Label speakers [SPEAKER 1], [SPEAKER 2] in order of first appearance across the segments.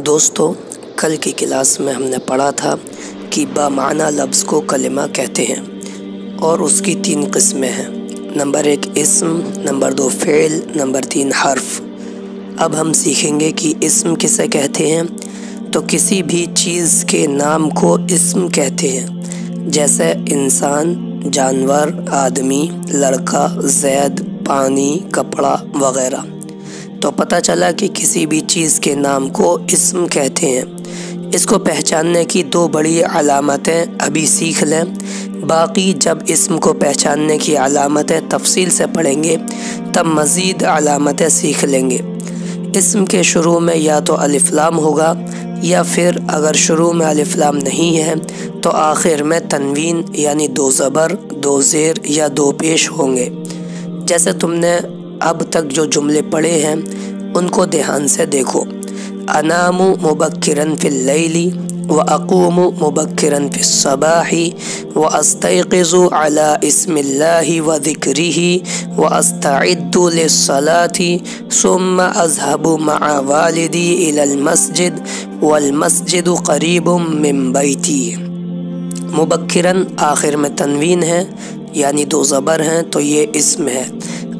[SPEAKER 1] دوستو، کل کی کلاس میں ہم نے پڑھا تھا کہ بامعنی لفظ کو کلمہ کہتے ہیں اور اس کی 3 قسمیں ہیں۔ نمبر 1 اسم، نمبر 2 فعل، نمبر 3 حرف۔ اب ہم سیکھیں گے کہ اسم کسے کہتے ہیں۔ تو کسی بھی چیز کے نام کو اسم کہتے ہیں، جیسے انسان، جانور، آدمی، لڑکا، زید، پانی، کپڑا وغیرہ۔ تو پتہ چلا کہ کسی بھی چیز کے نام کو اسم کہتے ہیں۔ اس کو پہچاننے کی 2 بڑی علامتیں ابھی سیکھ لیں، باقی جب اسم کو پہچاننے کی علامتیں تفصیل سے پڑھیں گے تب مزید علامتیں سیکھ لیں گے۔ اسم کے شروع میں یا تو الف لام ہوگا یا پھر اگر شروع میں الف لام نہیں ہے تو آخر میں تنوین یعنی 2 زبر، 2 زیر یا 2 پیش ہوں گے۔ جیسے تم نے اب تک جو جملے پڑھے ہیں ان کو دھیان سے دیکھو۔ انام مبکرا فی اللیل واقوم مبکرا فی الصباح واستيقظ على اسم اللہ وذکرہ واستعد للصلاة ثم اذهب مع والدی الى المسجد والمسجد قریب من بیتی۔ مبکرا آخر میں تنوین ہے یعنی 2 زبر ہیں تو یہ اسم ہے۔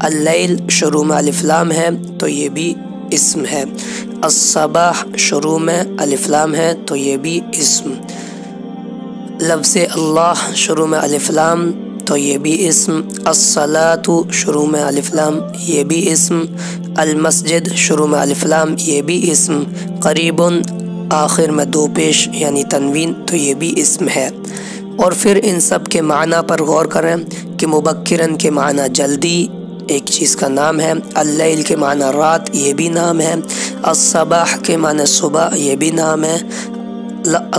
[SPEAKER 1] اللیل شروع میں الف لام ہے تو یہ بھی اسم ہے۔ الصباح شروع میں الف لام ہے تو یہ بھی اسم۔ لفظ اللہ شروع میں الف لام تو یہ بھی اسم۔ الصلاۃ شروع میں الف لام یہ بھی اسم۔ المسجد شروع میں الف لام یہ بھی اسم۔ قریب آخر میں 2 پیش یعنی تنوین تو یہ بھی اسم ہے۔ اور پھر ان سب کے معنی پر غور کریں کہ مبکرن کے معنی جلدی ایک چیز کا نام ہے، اللیل کے معنی رات یہ بھی نام ہے، الصباح کے معنی صبح یہ بھی نام ہے،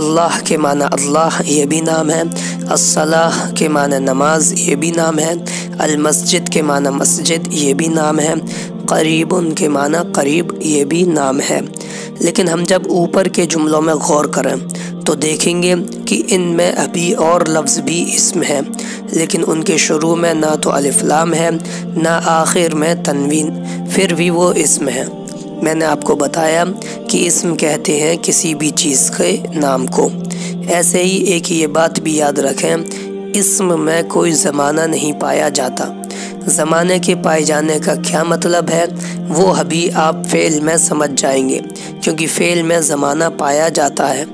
[SPEAKER 1] اللہ کے معنی اللہ یہ بھی نام ہے، الصلاح کے معنی نماز یہ بھی نام ہے، المسجد کے معنی مسجد یہ بھی نام ہے، قریب کے معنی قریب یہ بھی نام ہے۔ لیکن ہم جب اوپر کے جملوں میں غور کریں تو دیکھیں گے کہ ان میں ابھی اور لفظ بھی اسم ہیں، لیکن ان کے شروع میں نہ تو الف لام ہے نہ آخر میں تنوین، پھر بھی وہ اسم ہے۔ میں نے آپ کو بتایا کہ اسم کہتے ہیں کسی بھی چیز کے نام کو۔ ایسے ہی ایک یہ بات بھی یاد رکھیں، اسم میں کوئی زمانہ نہیں پایا جاتا۔ زمانے کے پائے جانے کا کیا مطلب ہے وہ ابھی آپ فعل میں سمجھ جائیں گے، کیونکہ فعل میں زمانہ پایا جاتا ہے۔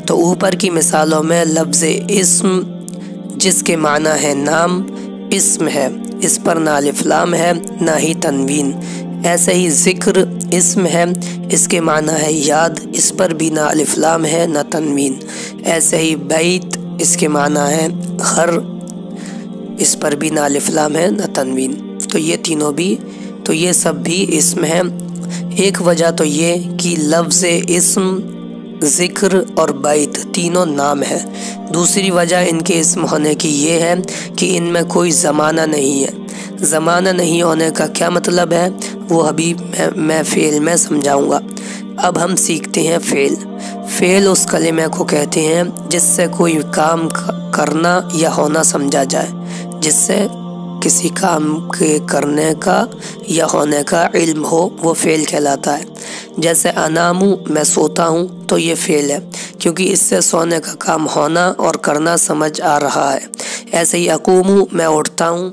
[SPEAKER 1] تو اوپر کی مثالوں میں لفظ اسم جس کے معنی ہے نام اسم ہے، اس پر نہ الف لام ہے نہ ہی تنوین۔ ایسے ہی ذکر اسم ہے، اس کے معنی ہے یاد، اس پر بھی نہ الف لام ہے نہ تنوین۔ ایسے ہی بیت اس کے معنی ہے گھر، اس پر بھی نہ الف لام ہے نہ تنوین۔ تو یہ تینوں بھی، تو یہ سب بھی اسم ہیں۔ ایک وجہ تو یہ کہ لفظ اسم، ذکر اور بیت تینوں نام ہے۔ دوسری وجہ ان کے اسم ہونے کی یہ ہے کہ ان میں کوئی زمانہ نہیں ہے۔ زمانہ نہیں ہونے کا کیا مطلب ہے وہ ابھی میں فعل میں سمجھاؤں گا۔ اب ہم سیکھتے ہیں فعل۔ فعل اس کلمے کو کہتے ہیں جس سے کوئی کام کرنا یا ہونا سمجھا جائے، جس سے کسی کام کے کرنے کا یا ہونے کا علم ہو، وہ فعل کہلاتا ہے۔ جیسے انامو میں سوتا ہوں تو یہ فعل ہے، کیونکہ اس سے سونے کا کام ہونا اور کرنا سمجھ آ رہا ہے۔ ایسے ہی اقومو میں اٹھتا ہوں،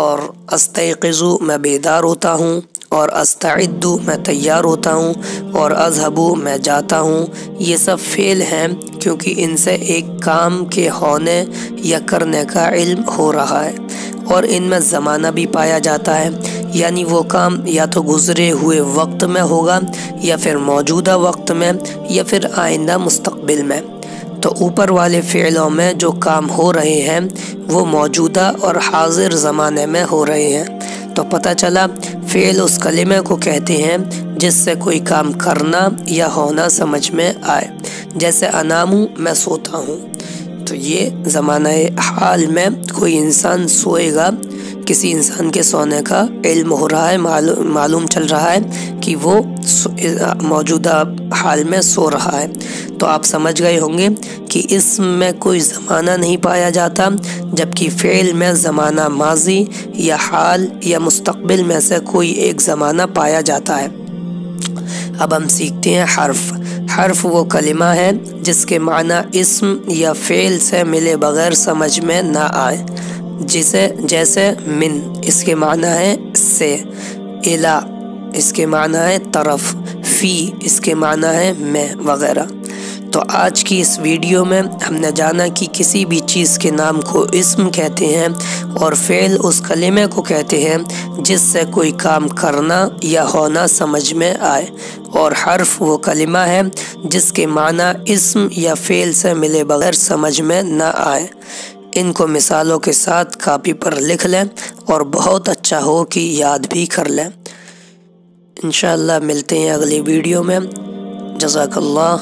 [SPEAKER 1] اور استيقظ میں بیدار ہوتا ہوں، اور استعد میں تیار ہوتا ہوں، اور اذهب میں جاتا ہوں۔ یہ سب فعل ہیں کیونکہ ان سے ایک کام کے ہونے یا کرنے کا علم ہو رہا ہے، اور ان میں زمانہ بھی پایا جاتا ہے، یعنی وہ کام یا تو گزرے ہوئے وقت میں ہوگا یا پھر موجودہ وقت میں یا پھر آئندہ مستقبل میں۔ تو اوپر والے فعلوں میں جو کام ہو رہے ہیں وہ موجودہ اور حاضر زمانے میں ہو رہے ہیں۔ تو پتہ چلا فعل اس کلمے کو کہتے ہیں جس سے کوئی کام کرنا یا ہونا سمجھ میں آئے۔ جیسے انامو میں سوتا ہوں، تو یہ زمانہ حال میں کوئی انسان سوئے گا، کسی انسان کے سونے کا علم ہو رہا ہے، معلوم چل رہا ہے کہ وہ موجودہ حال میں سو رہا ہے۔ تو آپ سمجھ گئے ہوں گے کہ اسم میں کوئی زمانہ نہیں پایا جاتا، جبکہ فعل میں زمانہ ماضی یا حال یا مستقبل میں سے کوئی ایک زمانہ پایا جاتا ہے۔ اب ہم سیکھتے ہیں حرف۔ حرف وہ کلمہ ہے جس کے معنی اسم یا فعل سے ملے بغیر سمجھ میں نہ آئے، جیسے من اس کے معنی ہے سے، الا اس کے معنی ہے طرف، فی اس کے معنی ہے میں وغیرہ۔ تو آج کی اس ویڈیو میں ہم نے جانا کہ کسی بھی چیز کے نام کو اسم کہتے ہیں اور فعل اس کلمے کو کہتے ہیں جس سے کوئی کام کرنا یا ہونا سمجھ میں آئے، اور حرف وہ کلمہ ہے جس کے معنی اسم یا فعل سے ملے بغیر سمجھ میں نہ آئے۔ ان کو مثالوں کے ساتھ کاپی پر لکھ لیں اور بہت اچھا ہو کہ یاد بھی کر لیں۔ انشاءاللہ ملتے ہیں اگلی ویڈیو میں۔ جزاک اللہ۔